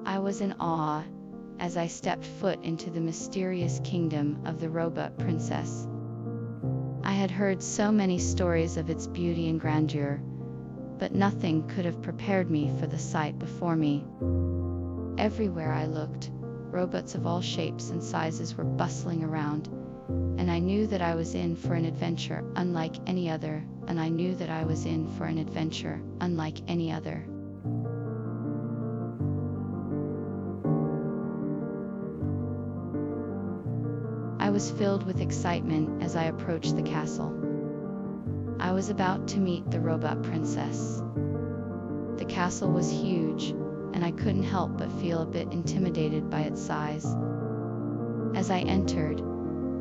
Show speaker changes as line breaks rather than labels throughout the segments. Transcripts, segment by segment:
I was in awe as I stepped foot into the mysterious kingdom of the Robot Princess. I had heard so many stories of its beauty and grandeur, but nothing could have prepared me for the sight before me. Everywhere I looked, robots of all shapes and sizes were bustling around, and I knew that I was in for an adventure unlike any other, I was filled with excitement as I approached the castle. I was about to meet the Robot Princess. The castle was huge, and I couldn't help but feel a bit intimidated by its size. As I entered,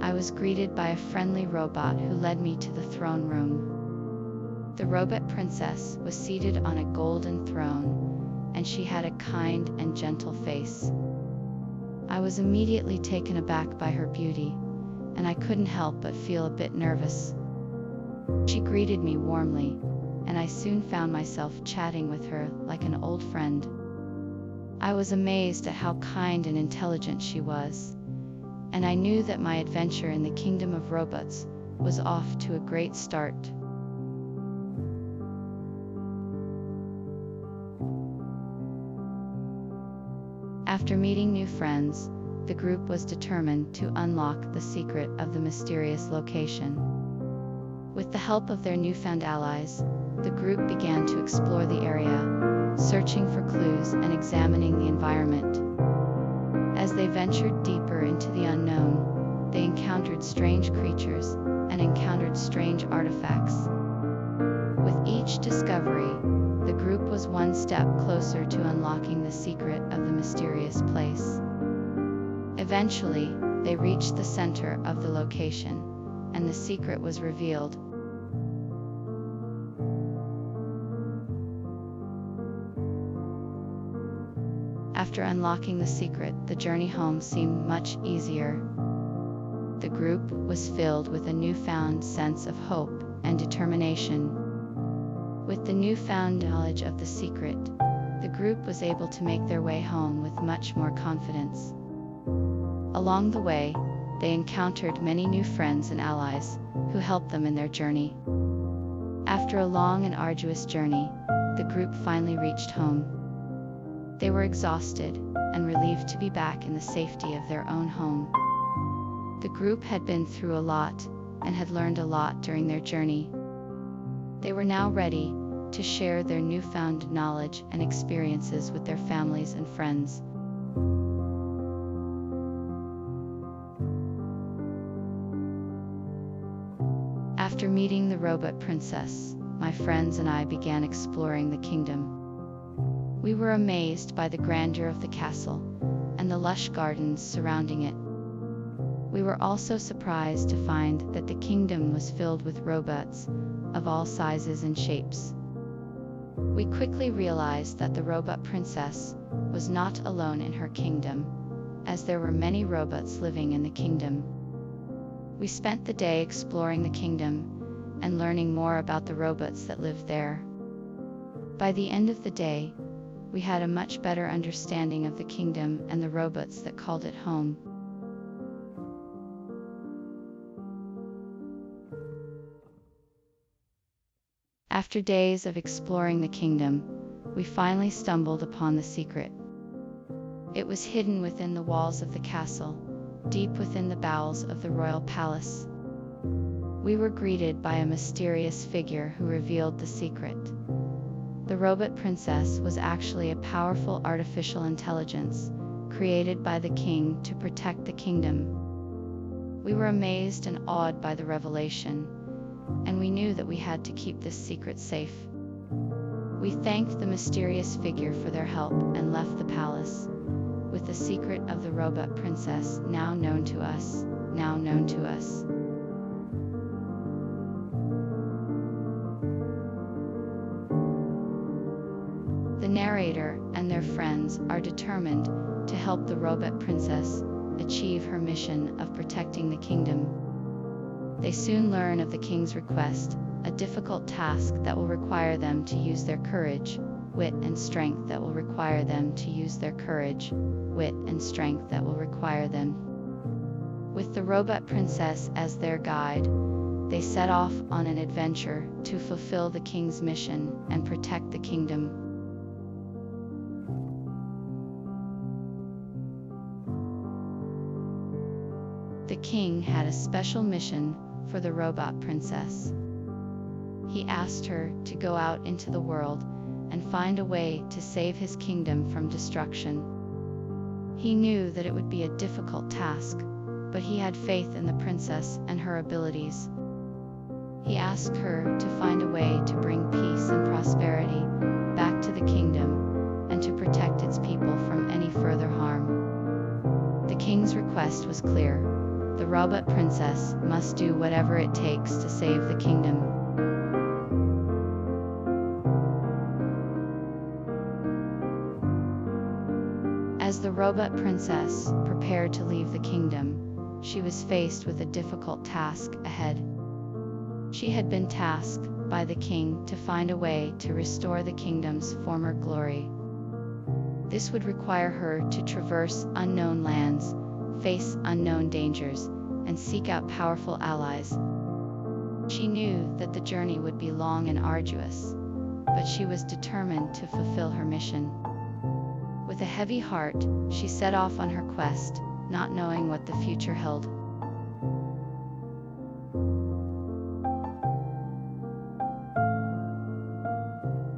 I was greeted by a friendly robot who led me to the throne room. The Robot Princess was seated on a golden throne, and she had a kind and gentle face. I was immediately taken aback by her beauty, and I couldn't help but feel a bit nervous. She greeted me warmly, and I soon found myself chatting with her like an old friend. I was amazed at how kind and intelligent she was, and I knew that my adventure in the kingdom of robots was off to a great start. After meeting new friends, the group was determined to unlock the secret of the mysterious location. With the help of their newfound allies, the group began to explore the area, searching for clues and examining the environment. As they ventured deeper into the unknown, they encountered strange creatures and encountered strange artifacts. With each discovery, the group was one step closer to unlocking the secret of the mysterious place. Eventually, they reached the center of the location, and the secret was revealed. After unlocking the secret, the journey home seemed much easier. The group was filled with a newfound sense of hope and determination. With the newfound knowledge of the secret, the group was able to make their way home with much more confidence. Along the way, they encountered many new friends and allies who helped them in their journey. After a long and arduous journey, the group finally reached home. They were exhausted and relieved to be back in the safety of their own home. The group had been through a lot and had learned a lot during their journey. They were now ready to share their newfound knowledge and experiences with their families and friends. After meeting the Robot Princess, my friends and I began exploring the kingdom. We were amazed by the grandeur of the castle and the lush gardens surrounding it. We were also surprised to find that the kingdom was filled with robots of all sizes and shapes. We quickly realized that the Robot Princess was not alone in her kingdom, as there were many robots living in the kingdom. We spent the day exploring the kingdom and learning more about the robots that lived there. By the end of the day, we had a much better understanding of the kingdom and the robots that called it home. After days of exploring the kingdom, we finally stumbled upon the secret. It was hidden within the walls of the castle, deep within the bowels of the royal palace. We were greeted by a mysterious figure who revealed the secret. The Robot Princess was actually a powerful artificial intelligence created by the king to protect the kingdom. We were amazed and awed by the revelation, and we knew that we had to keep this secret safe. We thanked the mysterious figure for their help and left the palace, with the secret of the Robot Princess now known to us. The narrator and their friends are determined to help the Robot Princess achieve her mission of protecting the kingdom. They soon learn of the king's request, a difficult task that will require them to use their courage, wit and strength that will require them to use their courage, wit and strength that will require them. With the robot princess as their guide, they set off on an adventure to fulfill the king's mission and protect the kingdom. The king had a special mission for the robot princess. He asked her to go out into the world and find a way to save his kingdom from destruction. He knew that it would be a difficult task, but he had faith in the princess and her abilities. He asked her to find a way to bring peace and prosperity back to the kingdom and to protect its people from any further harm. The king's request was clear. The robot princess must do whatever it takes to save the kingdom. As the robot princess prepared to leave the kingdom, she was faced with a difficult task ahead. She had been tasked by the king to find a way to restore the kingdom's former glory. This would require her to traverse unknown lands, face unknown dangers, and seek out powerful allies. She knew that the journey would be long and arduous, but she was determined to fulfill her mission. With a heavy heart, she set off on her quest, not knowing what the future held.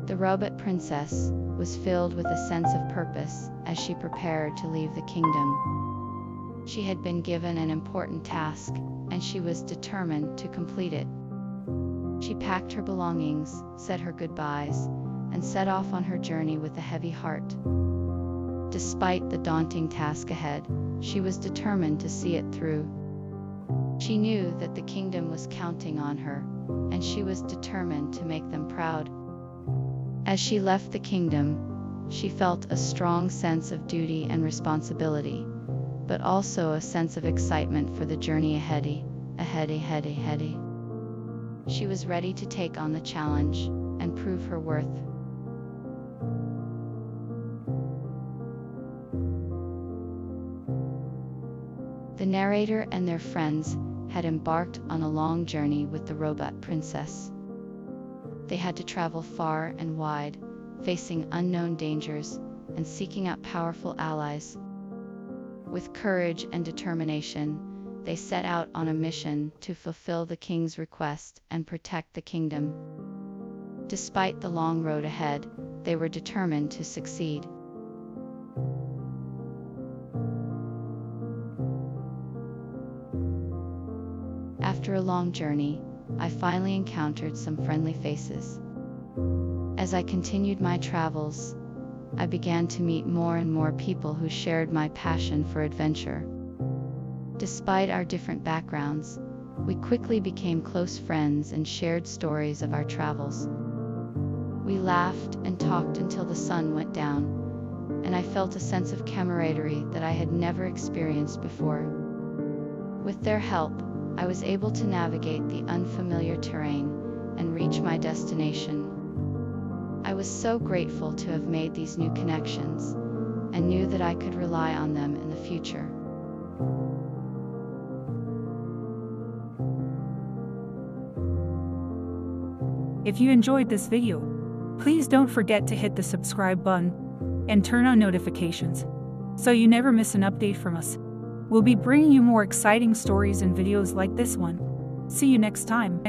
The robot princess was filled with a sense of purpose as she prepared to leave the kingdom. She had been given an important task, and she was determined to complete it. She packed her belongings, said her goodbyes, and set off on her journey with a heavy heart. Despite the daunting task ahead, she was determined to see it through. She knew that the kingdom was counting on her, and she was determined to make them proud. As she left the kingdom, she felt a strong sense of duty and responsibility, but also a sense of excitement for the journey ahead. She was ready to take on the challenge and prove her worth. The narrator and their friends had embarked on a long journey with the robot princess. They had to travel far and wide, facing unknown dangers and seeking out powerful allies. With courage and determination, they set out on a mission to fulfill the king's request and protect the kingdom. Despite the long road ahead, they were determined to succeed. After a long journey, I finally encountered some friendly faces. As I continued my travels, I began to meet more and more people who shared my passion for adventure. Despite our different backgrounds, we quickly became close friends and shared stories of our travels. We laughed and talked until the sun went down, and I felt a sense of camaraderie that I had never experienced before. With their help, I was able to navigate the unfamiliar terrain and reach my destination. I was so grateful to have made these new connections, and knew that I could rely on them in the future.
If you enjoyed this video, please don't forget to hit the subscribe button and turn on notifications so you never miss an update from us. We'll be bringing you more exciting stories and videos like this one. See you next time.